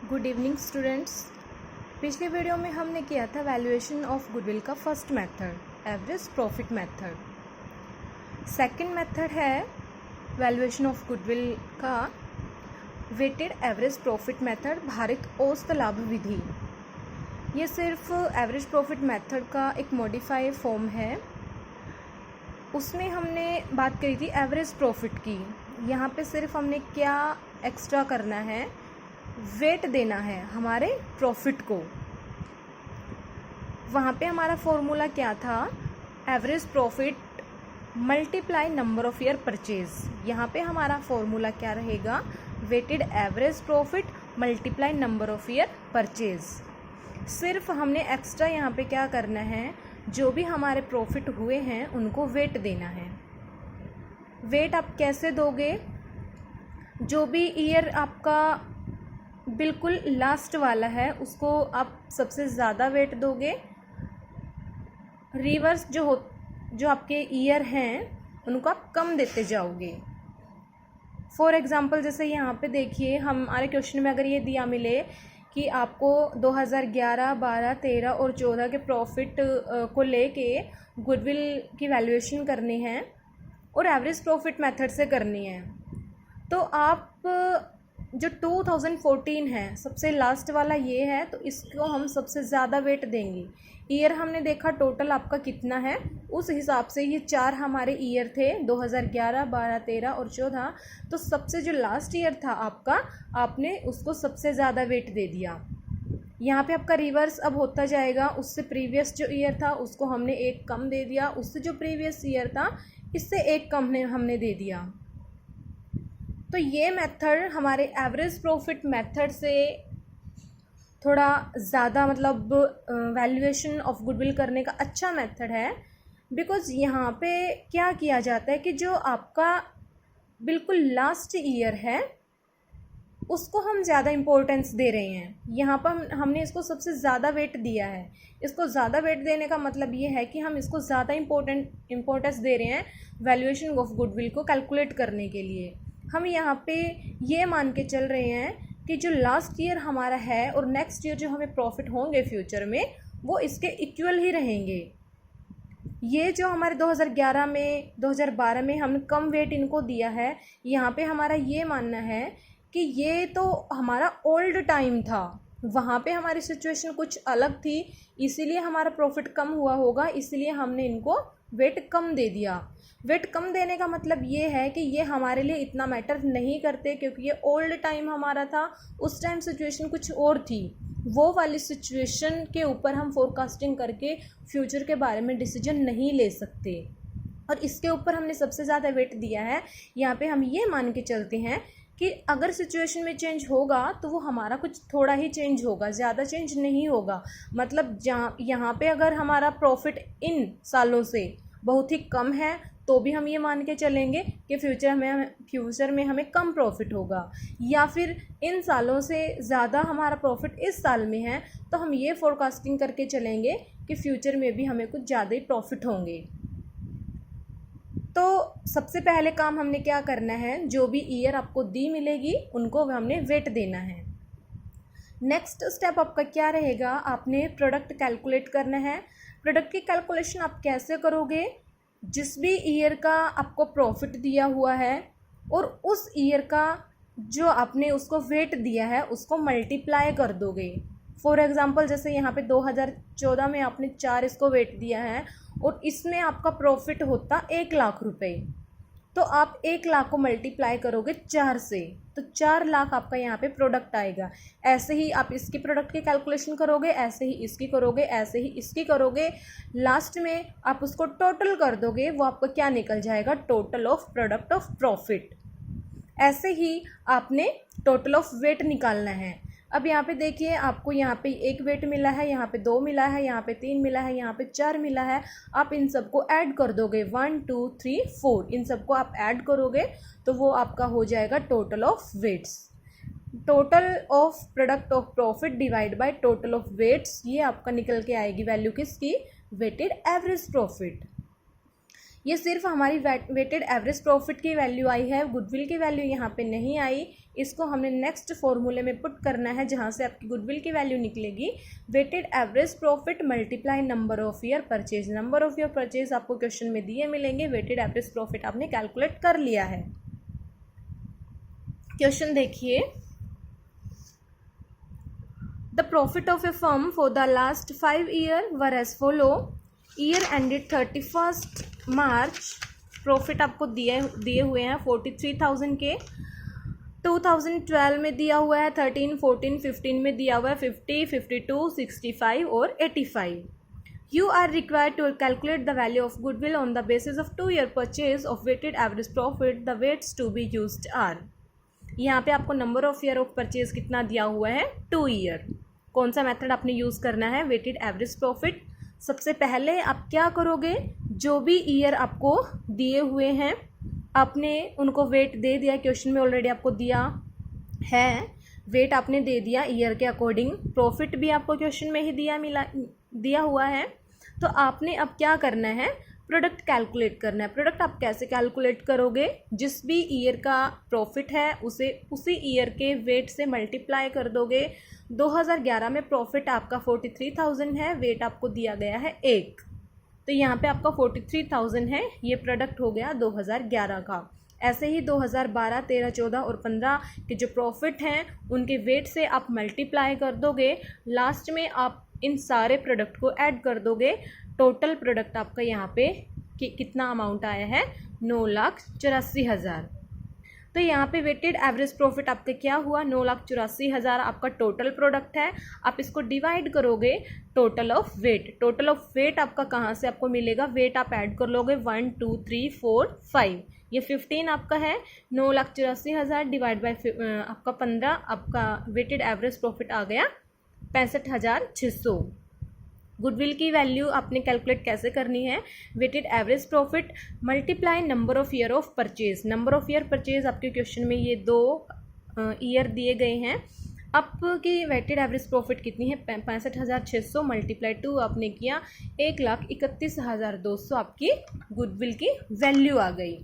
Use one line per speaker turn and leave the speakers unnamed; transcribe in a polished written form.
Good evening students. पिछले video में हमने किया था वैल्यूएशन ऑफ गुडविल का first method, average profit method. Second method है वैल्यूएशन ऑफ गुडविल का वेटेड एवरेज प्रॉफिट मेथड, भारित औसत लाभ विधि। ये सिर्फ एवरेज प्रॉफिट मेथड का एक मॉडिफाई फॉर्म है। उसमें हमने बात करी थी एवरेज प्रॉफिट की। यहाँ पे सिर्फ हमने क्या एक्स्ट्रा करना है, वेट देना है हमारे प्रॉफिट को। वहाँ पे हमारा फॉर्मूला क्या था, average profit multiply number of year purchase. यहाँ पे हमारा फॉर्मूला क्या रहेगा, weighted average profit multiply number of year purchase. सिर्फ हमने एक्स्ट्रा यहाँ पे क्या करना है, जो भी हमारे प्रॉफिट हुए हैं उनको वेट देना है। वेट आप कैसे दोगे, जो भी ईयर आपका बिल्कुल लास्ट वाला है उसको आप सबसे ज़्यादा वेट दोगे। रिवर्स जो आपके ईयर हैं उनको आप कम देते जाओगे। फॉर एग्ज़ाम्पल जैसे यहाँ पे देखिए, हमारे क्वेश्चन में अगर ये दिया मिले कि आपको 2011, 12, 13 और 14 के प्रॉफिट को लेके गुडविल की वैल्यूएशन करनी है और एवरेज प्रॉफिट मेथड से करनी है, तो आप जो 2014 है सबसे लास्ट वाला ये है, तो इसको हम सबसे ज़्यादा वेट देंगे। ईयर हमने देखा टोटल आपका कितना है, उस हिसाब से ये चार हमारे ईयर थे 2011, 12, 13 और 14। तो सबसे जो लास्ट ईयर था आपका, आपने उसको सबसे ज़्यादा वेट दे दिया। यहाँ पे आपका रिवर्स अब होता जाएगा, उससे प्रीवियस जो ईयर था उसको हमने एक कम दे दिया, उससे जो प्रीवियस ईयर था इससे एक कम हमने दे दिया। तो ये मेथड हमारे एवरेज प्रॉफिट मेथड से थोड़ा ज़्यादा मतलब वैल्यूएशन ऑफ गुडविल करने का अच्छा मेथड है। बिकॉज़ यहाँ पे क्या किया जाता है कि जो आपका बिल्कुल लास्ट ईयर है उसको हम ज़्यादा इम्पोर्टेंस दे रहे हैं। यहाँ पर हमने इसको सबसे ज़्यादा वेट दिया है। इसको ज़्यादा वेट देने का मतलब ये है कि हम इसको ज़्यादा इम्पोर्टेंस दे रहे हैं वैल्यूएशन ऑफ गुडविल को कैलकुलेट करने के लिए। हम यहाँ पे ये मान के चल रहे हैं कि जो लास्ट ईयर हमारा है और नेक्स्ट ईयर जो हमें प्रॉफिट होंगे फ्यूचर में, वो इसके इक्वल ही रहेंगे। ये जो हमारे 2011 में, 2012 में हमने कम वेट इनको दिया है, यहाँ पे हमारा ये मानना है कि ये तो हमारा ओल्ड टाइम था, वहाँ पे हमारी सिचुएशन कुछ अलग थी, इसीलिए हमारा प्रॉफिट कम हुआ होगा, इसलिए हमने इनको वेट कम दे दिया। वेट कम देने का मतलब ये है कि ये हमारे लिए इतना मैटर नहीं करते, क्योंकि ये ओल्ड टाइम हमारा था, उस टाइम सिचुएशन कुछ और थी। वो वाली सिचुएशन के ऊपर हम फोरकास्टिंग करके फ्यूचर के बारे में डिसीजन नहीं ले सकते, और इसके ऊपर हमने सबसे ज़्यादा वेट दिया है। यहाँ पे हम ये मान के चलते हैं कि अगर सिचुएशन में चेंज होगा तो वो हमारा कुछ थोड़ा ही चेंज होगा, ज़्यादा चेंज नहीं होगा। मतलब यहाँ पे अगर हमारा प्रॉफिट इन सालों से बहुत ही कम है तो भी हम ये मान के चलेंगे कि फ्यूचर में हमें कम प्रॉफिट होगा, या फिर इन सालों से ज़्यादा हमारा प्रॉफिट इस साल में है तो हम ये फोरकास्टिंग करके चलेंगे कि फ्यूचर में भी हमें कुछ ज़्यादा ही प्रॉफिट होंगे। तो सबसे पहले काम हमने क्या करना है, जो भी ईयर आपको दी मिलेगी उनको हमने वेट देना है। नेक्स्ट स्टेप आपका क्या रहेगा, आपने प्रोडक्ट कैलकुलेट करना है। प्रोडक्ट की कैलकुलेशन आप कैसे करोगे, जिस भी ईयर का आपको प्रॉफिट दिया हुआ है और उस ईयर का जो आपने उसको वेट दिया है उसको मल्टीप्लाई कर दोगे। फॉर एग्ज़ाम्पल जैसे यहाँ पे 2014 में आपने 4 इसको वेट दिया है और इसमें आपका प्रॉफिट होता 1 लाख रुपए, तो आप 1 लाख को मल्टीप्लाई करोगे 4 से, तो 4 लाख आपका यहाँ पे प्रोडक्ट आएगा। ऐसे ही आप इसकी प्रोडक्ट की कैलकुलेशन करोगे, ऐसे ही इसकी करोगे, ऐसे ही इसकी करोगे, लास्ट में आप उसको टोटल कर दोगे, वो आपका क्या निकल जाएगा, total of product of profit. ऐसे ही आपने टोटल ऑफ वेट निकालना है। अब यहाँ पे देखिए, आपको यहाँ पे 1 वेट मिला है, यहाँ पे 2 मिला है, यहाँ पे 3 मिला है, यहाँ पे 4 मिला है। आप इन सबको ऐड कर दोगे, 1 2 3 4, इन सबको आप ऐड करोगे तो वो आपका हो जाएगा total of weights. Total of product of profit divide by total of weights, ये आपका निकल के आएगी वैल्यू किसकी, वेटेड एवरेज प्रॉफिट। ये सिर्फ हमारी वेटेड एवरेज प्रॉफिट की वैल्यू आई है, गुडविल की वैल्यू यहाँ पे नहीं आई, इसको हमने नेक्स्ट फॉर्मूले में पुट करना है, जहाँ से आपकी गुडविल की वैल्यू निकलेगी weighted average profit multiply number of year purchase. Number of year purchase आपको क्वेश्चन में दिए मिलेंगे, वेटेड एवरेज प्रॉफिट आपने कैलकुलेट कर लिया है। क्वेश्चन देखिए, the profit of a firm for the last 5 year were as follow. Year ended 31 March, profit आपको दिए हुए हैं 43,000 के। 2012 में दिया हुआ है 13, 14, 15 में दिया हुआ है 50, 52, 65 और 85। You are required to calculate the value of goodwill on the basis of 2-year purchase of weighted average profit. The weights to be used are। यहाँ पे आपको number of year of purchase कितना दिया हुआ है, 2 ईयर। कौन सा method आपने यूज़ करना है, वेटेड एवरेज प्रॉफिट। सबसे पहले आप क्या करोगे, जो भी ईयर आपको दिए हुए हैं आपने उनको वेट दे दिया, क्वेश्चन में ऑलरेडी आपको दिया है, वेट आपने दे दिया ईयर के अकॉर्डिंग। प्रॉफिट भी आपको क्वेश्चन में ही दिया हुआ है। तो आपने अब क्या करना है, प्रोडक्ट कैलकुलेट करना है। प्रोडक्ट आप कैसे कैलकुलेट करोगे, जिस भी ईयर का प्रॉफिट है उसे उसी ईयर के वेट से मल्टीप्लाई कर दोगे। 2011 में प्रॉफिट आपका 43,000 है, वेट आपको दिया गया है 1, तो यहाँ पे आपका 43,000 है, ये प्रोडक्ट हो गया 2011 का। ऐसे ही 2012, 13, 14 और 15 के जो प्रॉफिट हैं उनके वेट से आप मल्टीप्लाई कर दोगे। लास्ट में आप इन सारे प्रोडक्ट को ऐड कर दोगे। टोटल प्रोडक्ट आपका यहाँ पे कितना अमाउंट आया है, 9,84,000। तो यहाँ पे वेटेड एवरेज प्रॉफिट आपका क्या हुआ, 9,84,000 आपका टोटल प्रोडक्ट है। आप इसको डिवाइड करोगे total of weight. Total of weight आपका कहाँ से आपको मिलेगा, वेट आप ऐड कर लोगे 1, 2, 3, 4, 5, ये 15 आपका है। 9,84,000 डिवाइड बाई आपका 15, आपका वेटेड एवरेज प्रॉफिट आ गया 65,600। गुडविल की वैल्यू आपने कैलकुलेट कैसे करनी है, weighted average profit multiply number of year of purchase. Number of year purchase आपके क्वेश्चन में ये 2 ईयर दिए गए हैं। आपकी वेटेड एवरेज प्रॉफिट कितनी है, 65,600 मल्टीप्लाई 2 आपने किया, 1,31,200 आपकी गुडविल की वैल्यू आ गई।